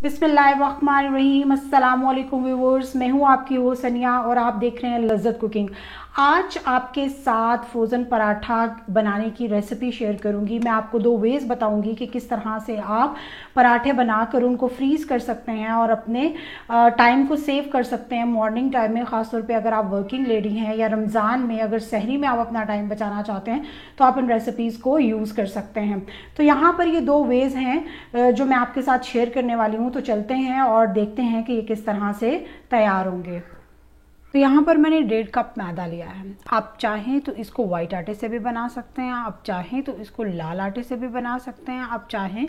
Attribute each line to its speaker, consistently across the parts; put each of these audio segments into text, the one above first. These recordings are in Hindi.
Speaker 1: बिस्मिल्लाहिर्रहमानिर्रहीम। अस्सलाम वालेकुम व्यूअर्स, मैं हूँ आपकी हो सनिया और आप देख रहे हैं लज्जत कुकिंग। आज आपके साथ फ्रोज़न पराठा बनाने की रेसिपी शेयर करूँगी। मैं आपको दो वेज़ बताऊँगी कि किस तरह से आप पराठे बनाकर उनको फ्रीज़ कर सकते हैं और अपने टाइम को सेव कर सकते हैं मॉर्निंग टाइम में, ख़ासतौर पे अगर आप वर्किंग लेडी हैं या रमज़ान में अगर सहरी में आप अपना टाइम बचाना चाहते हैं तो आप इन रेसिपीज़ को यूज़ कर सकते हैं। तो यहाँ पर ये दो वेज़ हैं जो मैं आपके साथ शेयर करने वाली हूँ। तो चलते हैं और देखते हैं कि ये किस तरह से तैयार होंगे। तो यहाँ पर मैंने 1.5 कप मैदा लिया है। आप चाहें तो इसको वाइट आटे से भी बना सकते हैं, आप चाहें तो इसको लाल आटे से भी बना सकते हैं, आप चाहें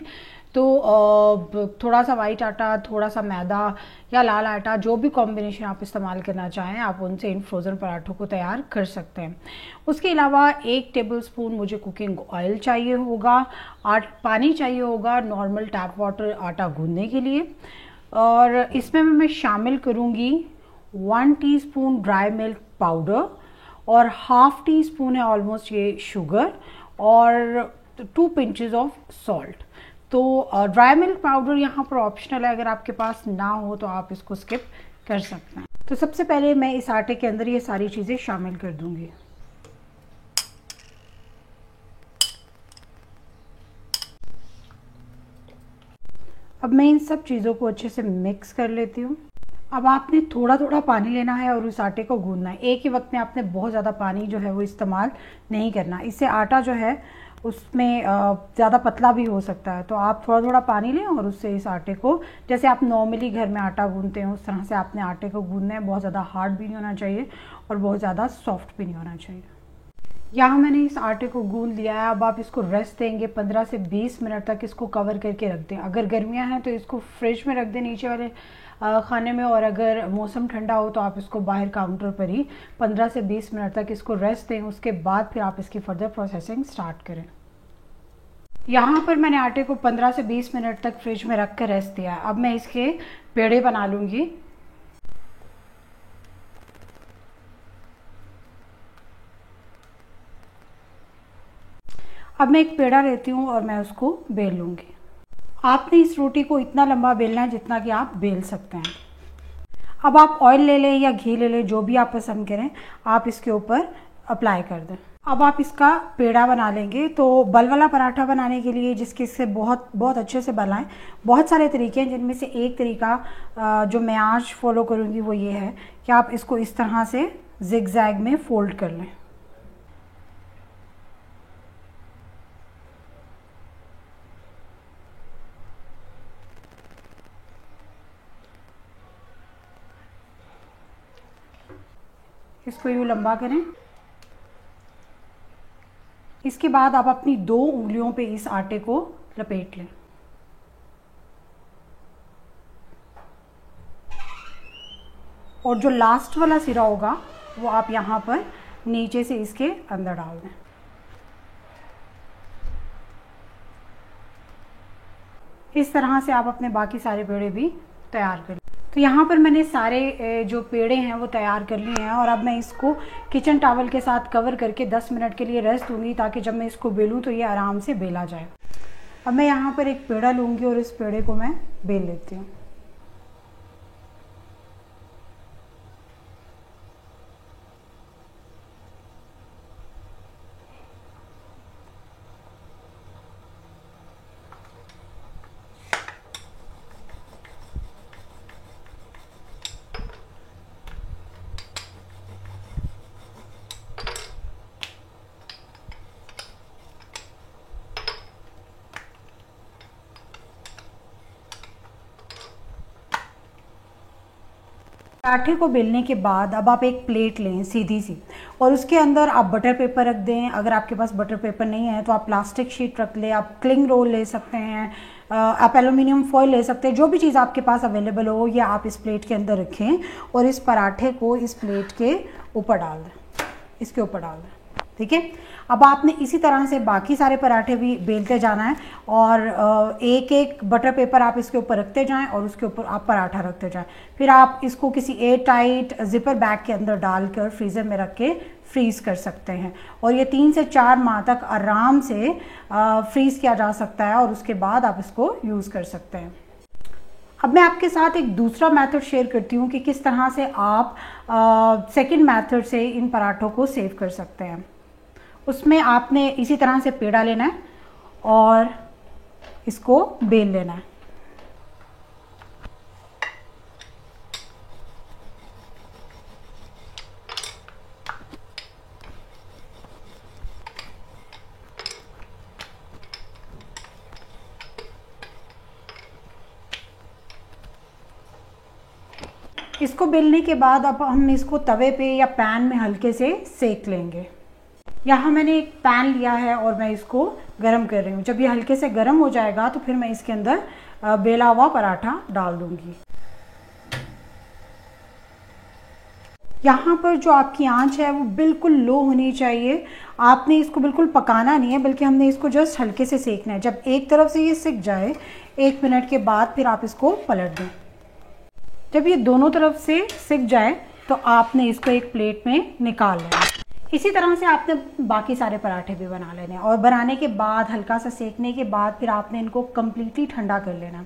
Speaker 1: तो थोड़ा सा वाइट आटा, थोड़ा सा मैदा या लाल आटा, जो भी कॉम्बिनेशन आप इस्तेमाल करना चाहें आप उनसे इन फ्रोज़न पराठों को तैयार कर सकते हैं। उसके अलावा 1 टेबलस्पून मुझे कुकिंग ऑयल चाहिए होगा, पानी चाहिए होगा नॉर्मल टैप वाटर आटा गूंदने के लिए, और इसमें मैं शामिल करूँगी 1 टीस्पून ड्राई मिल्क पाउडर और हाफ टी स्पून है ऑलमोस्ट ये शुगर और 2 पिंचेस ऑफ सॉल्ट। तो ड्राई मिल्क पाउडर यहाँ पर ऑप्शनल है, अगर आपके पास ना हो तो आप इसको स्किप कर सकते हैं। तो सबसे पहले मैं इस आटे के अंदर ये सारी चीज़ें शामिल कर दूंगी। अब मैं इन सब चीज़ों को अच्छे से मिक्स कर लेती हूँ। अब आपने थोड़ा थोड़ा पानी लेना है और उस आटे को गूंदना है। एक ही वक्त में आपने बहुत ज़्यादा पानी जो है वो इस्तेमाल नहीं करना, इससे आटा जो है उसमें ज़्यादा पतला भी हो सकता है। तो आप थोड़ा थोड़ा पानी लें और उससे इस आटे को, जैसे आप नॉर्मली घर में आटा गूंदते हैं उस तरह से आपने आटे को गूंदना है। बहुत ज़्यादा हार्ड भी नहीं होना चाहिए और बहुत ज़्यादा सॉफ्ट भी नहीं होना चाहिए। यहाँ मैंने इस आटे को गूंद लिया है। अब आप इसको रेस्ट देंगे 15 से 20 मिनट तक, इसको कवर करके रख दें। अगर गर्मियाँ हैं तो इसको फ्रिज में रख दें नीचे वाले खाने में, और अगर मौसम ठंडा हो तो आप इसको बाहर काउंटर पर ही 15 से 20 मिनट तक इसको रेस्ट दें। उसके बाद फिर आप इसकी फर्दर प्रोसेसिंग स्टार्ट करें। यहाँ पर मैंने आटे को 15 से 20 मिनट तक फ्रिज में रख कर रेस्ट दिया है। अब मैं इसके पेड़े बना लूँगी। अब मैं एक पेड़ा लेती हूँ और मैं उसको बेल लूँगी। आपने इस रोटी को इतना लंबा बेलना है जितना कि आप बेल सकते हैं। अब आप ऑयल ले लें या घी ले लें, जो भी आप पसंद करें, आप इसके ऊपर अप्लाई कर दें। अब आप इसका पेड़ा बना लेंगे। तो बल वाला पराठा बनाने के लिए, जिसके से बहुत बहुत अच्छे से बनाएं, बहुत सारे तरीके हैं, जिनमें से एक तरीका जो मैं आज फॉलो करूँगी वो ये है कि आप इसको इस तरह से जिग जैग में फोल्ड कर लें। इसको यूँ लंबा करें। इसके बाद आप अपनी 2 उंगलियों पे इस आटे को लपेट लें। और जो लास्ट वाला सिरा होगा वो आप यहाँ पर नीचे से इसके अंदर डाल दें। इस तरह से आप अपने बाकी सारे पेड़े भी तैयार कर लें। तो यहाँ पर मैंने सारे जो पेड़े हैं वो तैयार कर लिए हैं, और अब मैं इसको किचन टॉवल के साथ कवर करके 10 मिनट के लिए रेस्ट दूंगी, ताकि जब मैं इसको बेलूँ तो ये आराम से बेला जाए। अब मैं यहाँ पर एक पेड़ा लूँगी और इस पेड़े को मैं बेल लेती हूँ। पराठे को बेलने के बाद अब आप एक प्लेट लें सीधी सी, और उसके अंदर आप बटर पेपर रख दें। अगर आपके पास बटर पेपर नहीं है तो आप प्लास्टिक शीट रख लें, आप क्लिंग रोल ले सकते हैं, आप एल्युमिनियम फॉइल ले सकते हैं। जो भी चीज़ आपके पास अवेलेबल हो ये आप इस प्लेट के अंदर रखें और इस पराठे को इस प्लेट के ऊपर डाल दें, इसके ऊपर डाल दें। ठीक है। अब आपने इसी तरह से बाकी सारे पराठे भी बेलते जाना है, और एक एक बटर पेपर आप इसके ऊपर रखते जाएं और उसके ऊपर आप पराठा रखते जाएं। फिर आप इसको किसी एयर टाइट जिपर बैग के अंदर डालकर फ्रीज़र में रख के फ्रीज़ कर सकते हैं, और ये 3 से 4 माह तक आराम से फ्रीज़ किया जा सकता है, और उसके बाद आप इसको यूज़ कर सकते हैं। अब मैं आपके साथ एक दूसरा मेथड शेयर करती हूँ कि किस तरह से आप सेकंड मेथड से इन पराठों को सेव कर सकते हैं। उसमें आपने इसी तरह से पेड़ा लेना है और इसको बेल लेना है। इसको बेलने के बाद अब हम इसको तवे पे या पैन में हल्के से सेक लेंगे। यहाँ मैंने एक पैन लिया है और मैं इसको गरम कर रही हूँ। जब ये हल्के से गरम हो जाएगा तो फिर मैं इसके अंदर बेला हुआ पराठा डाल दूंगी। यहाँ पर जो आपकी आंच है वो बिल्कुल लो होनी चाहिए। आपने इसको बिल्कुल पकाना नहीं है, बल्कि हमने इसको जस्ट हल्के से सेकना है। जब एक तरफ से ये सिक जाए 1 मिनट के बाद फिर आप इसको पलट दें। जब ये दोनों तरफ से सिक जाए तो आपने इसको एक प्लेट में निकाल लेना। इसी तरह से आपने बाकी सारे पराठे भी बना लेने हैं और बनाने के बाद हल्का सा सेकने के बाद फिर आपने इनको कम्प्लीटली ठंडा कर लेना।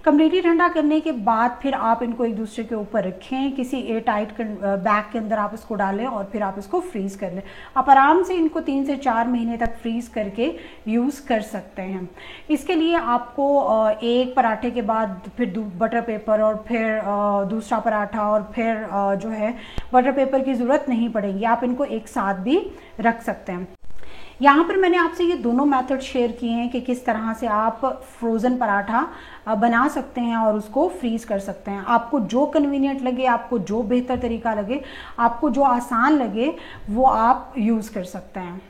Speaker 1: कम्प्लीटली ठंडा करने के बाद फिर आप इनको एक दूसरे के ऊपर रखें, किसी एयर टाइट बैग के अंदर आप इसको डालें और फिर आप इसको फ्रीज़ कर लें। आप आराम से इनको 3 से 4 महीने तक फ्रीज़ करके यूज़ कर सकते हैं। इसके लिए आपको एक पराठे के बाद फिर बटर पेपर और फिर दूसरा पराठा और फिर जो है बटर पेपर की ज़रूरत नहीं पड़ेगी। आप इनको एक साथ भी रख सकते हैं। यहाँ पर मैंने आपसे ये दोनों मेथड शेयर किए हैं कि किस तरह से आप फ्रोज़न पराठा बना सकते हैं और उसको फ्रीज़ कर सकते हैं। आपको जो कन्वीनियंट लगे, आपको जो बेहतर तरीका लगे, आपको जो आसान लगे वो आप यूज़ कर सकते हैं।